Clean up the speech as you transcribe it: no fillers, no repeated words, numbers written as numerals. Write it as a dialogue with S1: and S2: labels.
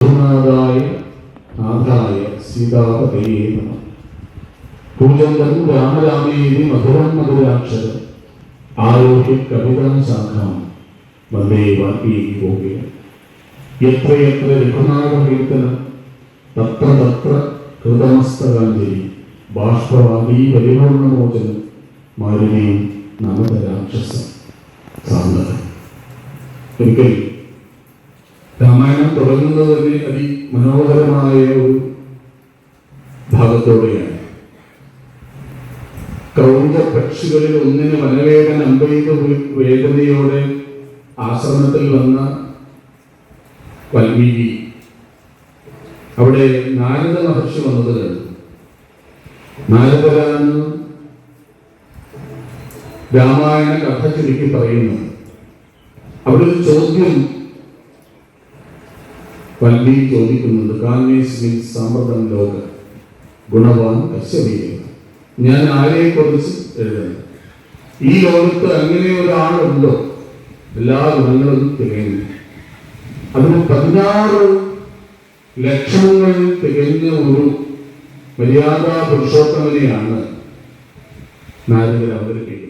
S1: രഘുനാഥായ നാഥായ സീതാപതയേ നമഃ. കൂജന്തം രാമരാമേതി മധുരം മധുരാക്ഷരം ആരോഗ്യ കവിതാ ശാഖാം വന്ദേ വാൽമീകി കോകിലം. യത്രയത്ര രഘുനാഥ കീർത്തനം തത്ര തത്ര കൃതമസ്തകാഞ്ജലി ബാഷ്പവാദീ പരിപൂർണമോചനം മാലിന്യം നമത രാക്ഷസം സാന്ദരം. ഒരിക്കൽ രാമായണം തുടങ്ങുന്നത് തന്നെ അതിമനോഹരമായ ഒരു ഭാഗത്തോടെയാണ്. ക്രൗഞ്ച പക്ഷികളിൽ ഒന്നിന് വനവേഗൻ അമ്പെയ്ത വേദനയോടെ ആശ്രമത്തിൽ വന്ന വാൽമീകി അവിടെ നാരദ മഹർഷി വന്നത് കണ്ടു. നാരദരാണ് രാമായണ കഥ ചുരുക്കി പറയുന്നു. അവിടെ ഒരു ചോദ്യം വാൽമീകി ചോദിക്കുന്നുണ്ട്. കാന്വേസ്മിൻ സമൃദ്ധം ലോക ഗുണവാൻ കശ്യപീയ. ഞാൻ ആരെക്കുറിച്ച് എഴുതണം? ഈ ലോകത്ത് അങ്ങനെ ഒരാളുണ്ടോ എല്ലാ ഗുണങ്ങളും തികഞ്ഞു? അതിന് 16 ലക്ഷണങ്ങൾ തികഞ്ഞ ഒരു മര്യാദാ പുരുഷോത്തമനെയാണ് നാരദർ അവതരിപ്പിക്കുന്നത്.